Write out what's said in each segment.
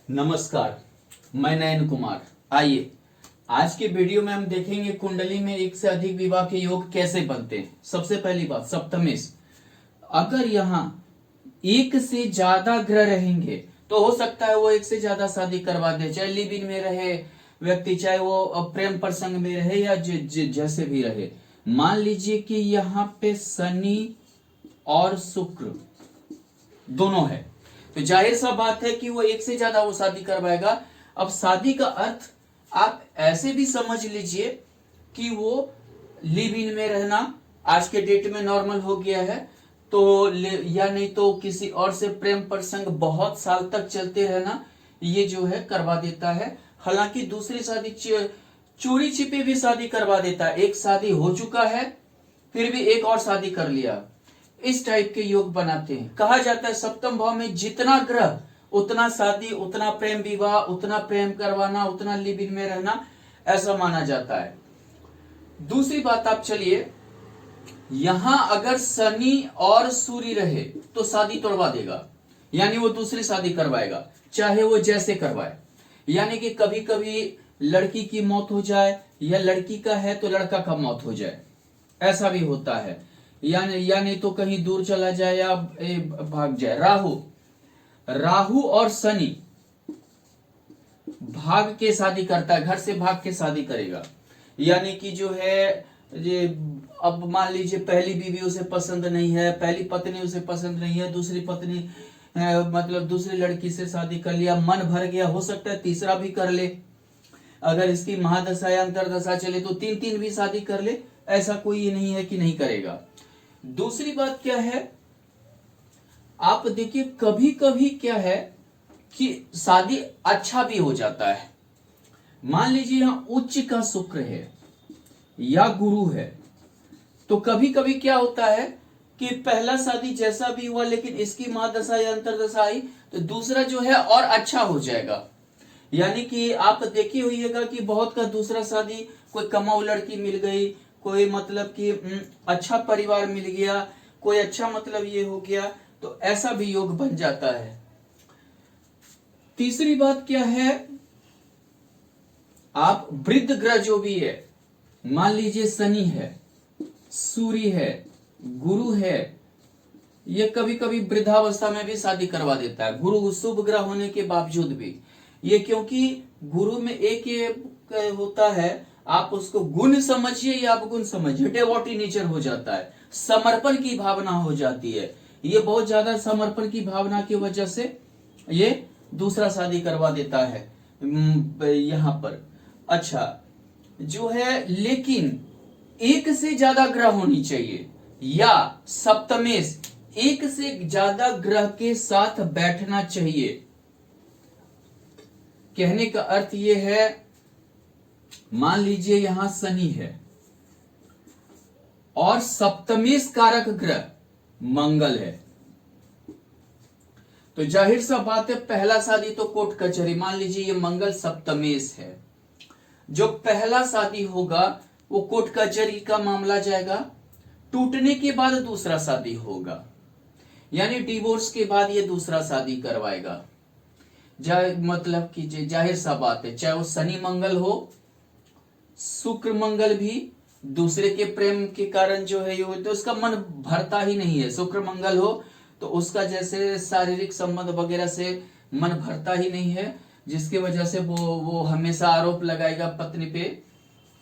नमस्कार, मैं नयन कुमार। आइए आज के वीडियो में हम देखेंगे कुंडली में एक से अधिक विवाह के योग कैसे बनते हैं। सबसे पहली बात, सप्तमेश। अगर यहाँ एक से ज्यादा ग्रह रहेंगे तो हो सकता है वो एक से ज्यादा शादी करवा दे, चाहे लिव इन में रहे व्यक्ति, चाहे वो प्रेम प्रसंग में रहे या जैसे भी रहे। मान लीजिए कि यहाँ पे शनि और शुक्र दोनों है, तो जाहिर सा बात है कि वो एक से ज्यादा वो शादी करवाएगा। अब शादी का अर्थ आप ऐसे भी समझ लीजिए कि वो लिव इन में रहना आज के डेट में नॉर्मल हो गया है, तो या नहीं तो किसी और से प्रेम प्रसंग बहुत साल तक चलते रहना, ये जो है करवा देता है। हालांकि दूसरी शादी चोरी छिपे भी शादी करवा देता है। एक शादी हो चुका है फिर भी एक और शादी कर लिया, इस टाइप के योग बनाते हैं। कहा जाता है सप्तम भाव में जितना ग्रह उतना शादी, उतना प्रेम विवाह, उतना प्रेम करवाना, उतना लिव इन में रहना, ऐसा माना जाता है। दूसरी बात, आप चलिए यहां अगर शनि और सूर्य रहे तो शादी तोड़वा देगा, यानी वो दूसरी शादी करवाएगा, चाहे वो जैसे करवाए। यानी कि कभी कभी लड़की की मौत हो जाए या लड़की का है तो लड़का का मौत हो जाए, ऐसा भी होता है। या नहीं तो कहीं दूर चला जाए या भाग जाए। राहु और शनि भाग के शादी करता है, घर से भाग के शादी करेगा। यानी कि जो है ये, अब मान लीजिए पहली बीवी उसे पसंद नहीं है, पहली पत्नी उसे पसंद नहीं है, दूसरी पत्नी मतलब दूसरी लड़की से शादी कर लिया, मन भर गया, हो सकता है तीसरा भी कर ले। अगर इसकी महादशा या अंतरदशा चले तो तीन तीन भी शादी कर ले, ऐसा कोई ये नहीं है कि नहीं करेगा। दूसरी बात क्या है, आप देखिए कभी कभी क्या है कि शादी अच्छा भी हो जाता है। मान लीजिए यहां उच्च का शुक्र है या गुरु है, तो कभी कभी क्या होता है कि पहला शादी जैसा भी हुआ लेकिन इसकी महादशा या अंतरदशा आई तो दूसरा जो है और अच्छा हो जाएगा। यानी कि आप देखी होइएगा कि बहुत का दूसरा शादी, कोई कमाऊ लड़की मिल गई, कोई मतलब कि अच्छा परिवार मिल गया, कोई अच्छा मतलब ये हो गया, तो ऐसा भी योग बन जाता है। तीसरी बात क्या है, आप वृद्ध ग्रह जो भी है, मान लीजिए शनि है, सूर्य है, गुरु है, ये कभी कभी वृद्धावस्था में भी शादी करवा देता है, गुरु शुभ ग्रह होने के बावजूद भी। ये क्योंकि गुरु में एक ये होता है, आप उसको गुण समझिए या अवगुण समझिए, डेवोटी नेचर हो जाता है, समर्पण की भावना हो जाती है। ये बहुत ज्यादा समर्पण की भावना की वजह से ये दूसरा शादी करवा देता है यहां पर। अच्छा जो है, लेकिन एक से ज्यादा ग्रह होनी चाहिए या सप्तमेश एक से ज्यादा ग्रह के साथ बैठना चाहिए। कहने का अर्थ यह है, मान लीजिए यहां शनि है और सप्तमेश कारक ग्रह मंगल है, तो जाहिर सा बात है पहला शादी तो कोर्ट कचहरी। मान लीजिए ये मंगल सप्तमेश है, जो पहला शादी होगा वो कोर्ट कचहरी का मामला जाएगा। टूटने के बाद दूसरा शादी होगा, यानी डिवोर्स के बाद ये दूसरा शादी करवाएगा। मतलब कि जाहिर सा बात है, चाहे वो शनि मंगल हो, शुक्र मंगल भी दूसरे के प्रेम के कारण जो है ये तो उसका मन भरता ही नहीं है। शुक्र मंगल हो तो उसका जैसे शारीरिक संबंध वगैरह से मन भरता ही नहीं है, जिसकी वजह से वो हमेशा आरोप लगाएगा पत्नी पे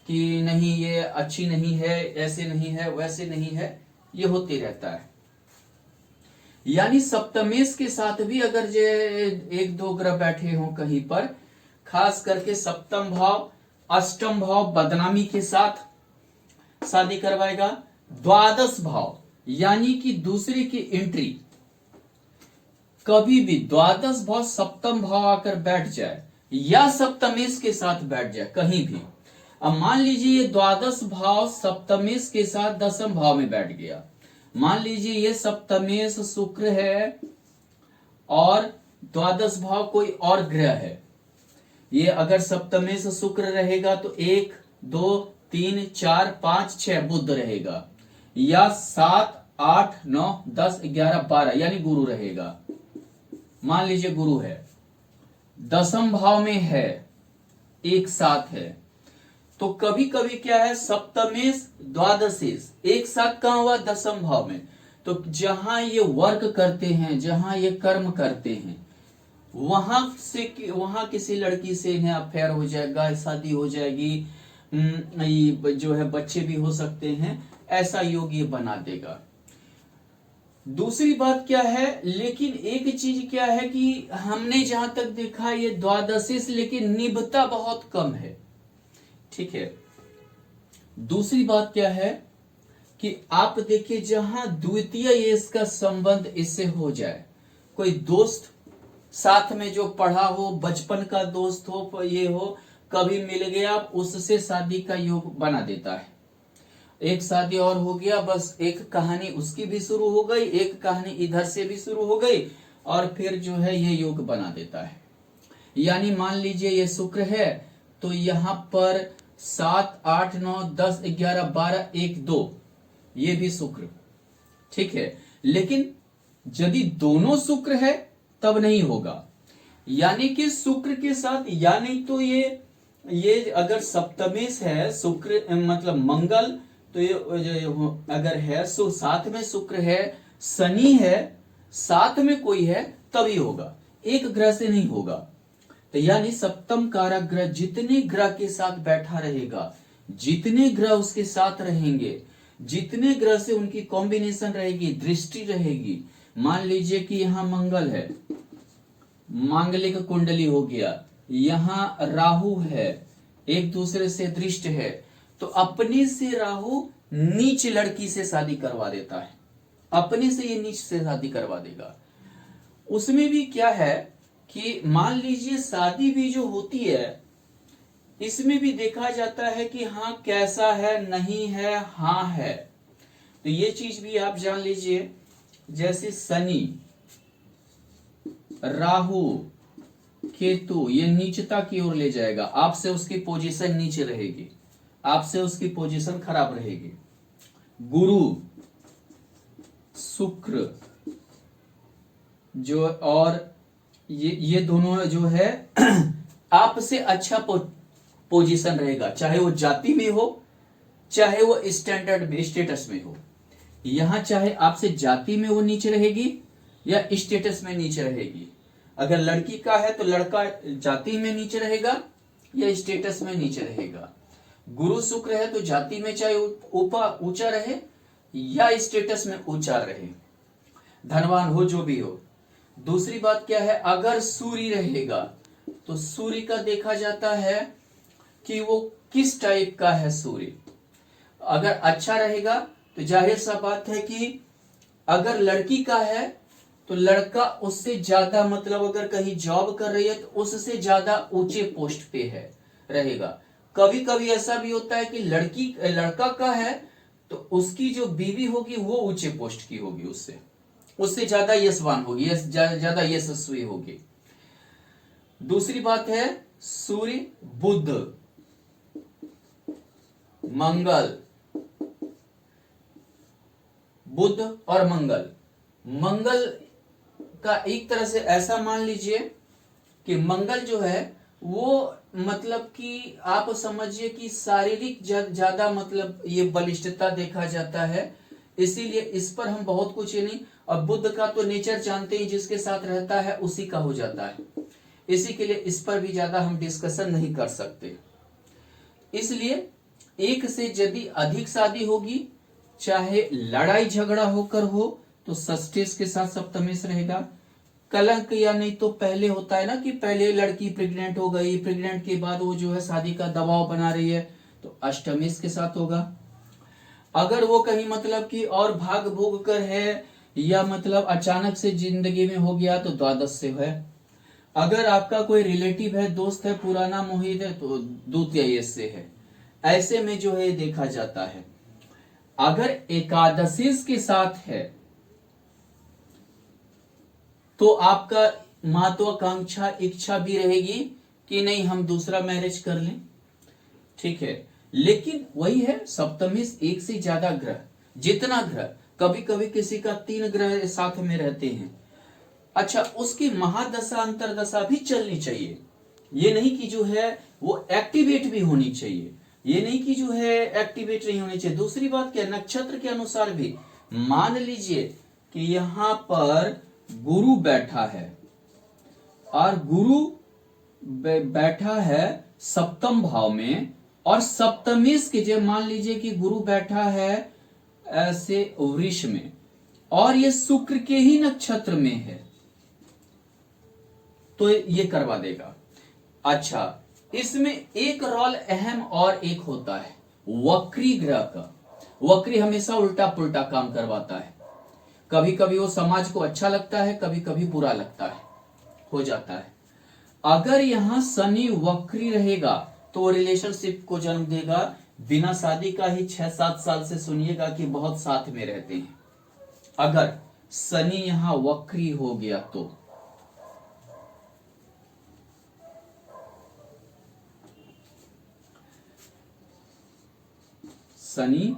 कि नहीं ये अच्छी नहीं है, ऐसे नहीं है, वैसे नहीं है, ये होते रहता है। यानी सप्तमेश के साथ भी अगर जे एक दो ग्रह बैठे हो कहीं पर, खास करके सप्तम भाव अष्टम भाव बदनामी के साथ शादी करवाएगा। द्वादश भाव यानी कि दूसरे की एंट्री, कभी भी द्वादश भाव सप्तम भाव आकर बैठ जाए या सप्तमेश के साथ बैठ जाए कहीं भी। अब मान लीजिए ये द्वादश भाव सप्तमेश के साथ दसम भाव में बैठ गया। मान लीजिए ये सप्तमेश शुक्र है और द्वादश भाव कोई और ग्रह है। ये अगर सप्तमेश शुक्र रहेगा तो 1 2 3 4 5 6 बुध रहेगा, या 7 8 9 10 11 12 यानी गुरु रहेगा। मान लीजिए गुरु है दसम भाव में है, एक साथ है, तो कभी कभी क्या है, सप्तमेश द्वादशेश एक साथ कहां हुआ, दसम भाव में। तो जहां ये वर्क करते हैं, जहां ये कर्म करते हैं, वहां किसी लड़की से इन्हें अफेयर हो जाएगा, शादी हो जाएगी, ये जो है बच्चे भी हो सकते हैं, ऐसा योग ये बना देगा। दूसरी बात क्या है, लेकिन एक चीज क्या है कि हमने जहां तक देखा ये द्वादशीस, लेकिन निभता बहुत कम है। ठीक है। दूसरी बात क्या है कि आप देखिए जहां द्वितीय ये इसका संबंध इससे हो जाए, कोई दोस्त साथ में जो पढ़ा हो, बचपन का दोस्त हो, ये हो, कभी मिल गया, उससे शादी का योग बना देता है। एक शादी और हो गया, बस एक कहानी उसकी भी शुरू हो गई, एक कहानी इधर से भी शुरू हो गई, और फिर जो है ये योग बना देता है। यानी मान लीजिए ये शुक्र है, तो यहां पर 7, 8, 9, 10, 11, 12, 1, 2 ये भी शुक्र। ठीक है। लेकिन यदि दोनों शुक्र है तब नहीं होगा, यानी कि शुक्र के साथ, यानी तो ये अगर सप्तमेश है शुक्र मतलब मंगल, तो ये अगर है साथ में शुक्र है, शनि है, साथ में कोई है, तभी होगा, एक ग्रह से नहीं होगा। तो यानी सप्तम कारक ग्रह जितने ग्रह के साथ बैठा रहेगा, जितने ग्रह उसके साथ रहेंगे, जितने ग्रह से उनकी कॉम्बिनेशन रहेगी, दृष्टि रहेगी, मान लीजिए कि यहां मंगल है, मांगलिक कुंडली हो गया, यहां राहु है, एक दूसरे से दृष्ट है, तो अपने से राहु नीच लड़की से शादी करवा देता है, अपने से ये नीच से शादी करवा देगा। उसमें भी क्या है कि मान लीजिए शादी भी जो होती है, इसमें भी देखा जाता है कि हाँ कैसा है, नहीं है, हाँ है। तो ये चीज भी आप जान लीजिए, जैसे शनि, राहु, केतु, ये नीचता की ओर ले जाएगा, आपसे उसकी पोजीशन नीचे रहेगी, आपसे उसकी पोजीशन खराब रहेगी। गुरु, शुक्र जो, और ये दोनों जो है आपसे अच्छा पोजीशन रहेगा, चाहे वो जाति में हो, चाहे वो स्टैंडर्ड में, स्टेटस में हो। यहां चाहे आपसे जाति में वो नीचे रहेगी या स्टेटस में नीचे रहेगी। अगर लड़की का है तो लड़का जाति में नीचे रहेगा या स्टेटस में नीचे रहेगा। गुरु शुक्र है तो जाति में चाहे ऊपर ऊंचा रहे या स्टेटस में ऊंचा रहे, धनवान हो जो भी हो। दूसरी बात क्या है, अगर सूर्य रहेगा तो सूर्य का देखा जाता है कि वो किस टाइप का है। सूर्य अगर अच्छा रहेगा तो जाहिर सा बात है कि अगर लड़की का है तो लड़का उससे ज्यादा, मतलब अगर कहीं जॉब कर रही है तो उससे ज्यादा ऊंचे पोस्ट पे है रहेगा। कभी कभी ऐसा भी होता है कि लड़का का है तो उसकी जो बीवी होगी वो ऊंचे पोस्ट की होगी, उससे ज्यादा यशवान होगी, ज्यादा यशस्वी होगी। दूसरी बात है सूर्य, बुध, मंगल, बुध और मंगल का एक तरह से ऐसा मान लीजिए कि मंगल जो है वो मतलब कि आप समझिए कि शारीरिक ज्यादा मतलब ये बलिष्ठता देखा जाता है, इसीलिए इस पर हम बहुत कुछ नहीं। और बुध का तो नेचर जानते ही, जिसके साथ रहता है उसी का हो जाता है, इसी के लिए इस पर भी ज्यादा हम डिस्कशन नहीं कर सकते। इसलिए एक से यदि अधिक शादी होगी, चाहे लड़ाई झगड़ा होकर हो, तो षष्ठेश के साथ सप्तमेश रहेगा। कलंक या नहीं तो पहले होता है ना कि पहले लड़की प्रेग्नेंट हो गई, प्रेग्नेंट के बाद वो जो है शादी का दबाव बना रही है, तो अष्टमेश के साथ होगा। अगर वो कहीं मतलब कि और भाग भोग कर है या मतलब अचानक से जिंदगी में हो गया तो द्वादश से है। अगर आपका कोई रिलेटिव है, दोस्त है, पुराना मोहित है, तो द्वितीय से है। ऐसे में जो है देखा जाता है। अगर एकादशी के साथ है तो आपका महत्वाकांक्षा, इच्छा भी रहेगी कि नहीं हम दूसरा मैरिज कर लें, ठीक है। लेकिन वही है सप्तमेश, एक से ज्यादा ग्रह, जितना ग्रह, कभी कभी किसी का 3 ग्रह साथ में रहते हैं, अच्छा, उसकी महादशा अंतरदशा भी चलनी चाहिए। ये नहीं कि जो है वो एक्टिवेट भी होनी चाहिए, ये नहीं कि जो है एक्टिवेट नहीं होनी चाहिए। दूसरी बात क्या, नक्षत्र के अनुसार भी मान लीजिए कि यहां पर गुरु बैठा है और गुरु बैठा है सप्तम भाव में, और सप्तमेश के जब मान लीजिए कि गुरु बैठा है ऐसे वृष में और ये शुक्र के ही नक्षत्र में है, तो ये करवा देगा। अच्छा, इसमें एक रोल अहम और एक होता है वक्री ग्रह का। वक्री हमेशा उल्टा पुल्टा काम करवाता है, कभी कभी वो समाज को अच्छा लगता है, कभी कभी बुरा लगता है, हो जाता है। अगर यहां शनि वक्री रहेगा तो वो रिलेशनशिप को जन्म देगा, बिना शादी का ही 6-7 साल से सुनिएगा कि बहुत साथ में रहते हैं। अगर शनि यहां वक्री हो गया तो शनि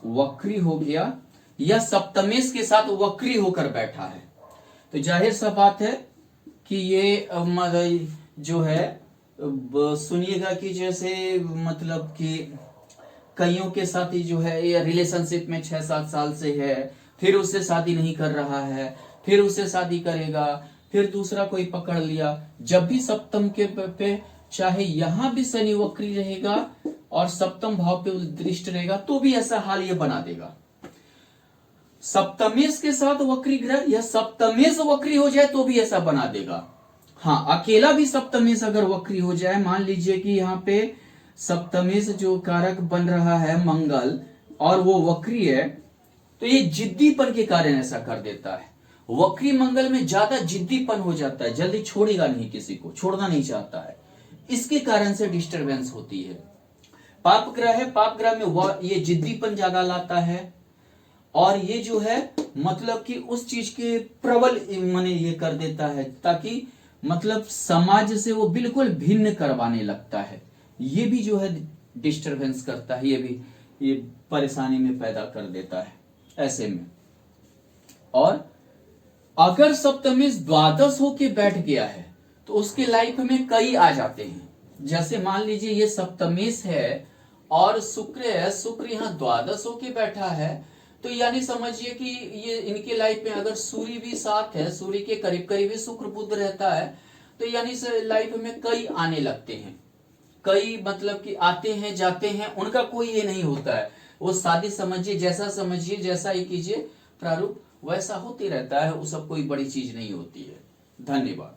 वक्री हो गया या सप्तमेश के साथ वक्री होकर बैठा है, तो जाहिर सा बात है कि ये जो है सुनिएगा कि जैसे मतलब कि कईयों के साथ ही जो है ये रिलेशनशिप में 6-7 साल से है, फिर उससे शादी नहीं कर रहा है, फिर उससे शादी करेगा, फिर दूसरा कोई पकड़ लिया। जब भी सप्तम के पे चाहे यहां भी शनि वक्री रहेगा और सप्तम भाव पे दृष्ट रहेगा तो भी ऐसा हाल ये बना देगा। सप्तमेश के साथ वक्री ग्रह या सप्तमेश वक्री हो जाए तो भी ऐसा बना देगा। हाँ, अकेला भी सप्तमेश अगर वक्री हो जाए, मान लीजिए कि यहाँ पे सप्तमेश जो कारक बन रहा है मंगल और वो वक्री है, तो ये जिद्दीपन के कारण ऐसा कर देता है। वक्री मंगल में ज्यादा जिद्दीपन हो जाता है, जल्दी छोड़ेगा नहीं, किसी को छोड़ना नहीं चाहता है, इसके कारण से डिस्टरबेंस होती है। पाप ग्रह है, पाप ग्रह में ये जिद्दीपन ज्यादा लाता है और ये जो है मतलब कि उस चीज के प्रबल माने ये कर देता है, ताकि मतलब समाज से वो बिल्कुल भिन्न करवाने लगता है। ये भी जो है डिस्टरबेंस करता है, ये भी ये परेशानी में पैदा कर देता है ऐसे में। और अगर सप्तमेश द्वादश होके बैठ गया है तो उसके लाइफ में कई आ जाते हैं। जैसे मान लीजिए ये सप्तमेश है और शुक्र है, शुक्र यहाँ द्वादश होके बैठा है, तो यानी समझिए कि ये इनके लाइफ में अगर सूर्य भी साथ है, सूर्य के करीब करीब ही शुक्र बुध रहता है, तो यानी लाइफ में कई आने लगते हैं। कई मतलब कि आते हैं जाते हैं, उनका कोई ये नहीं होता है। वो शादी समझिए, जैसा ही कीजिए प्रारूप वैसा होती रहता है, वो सब कोई बड़ी चीज नहीं होती है। धन्यवाद।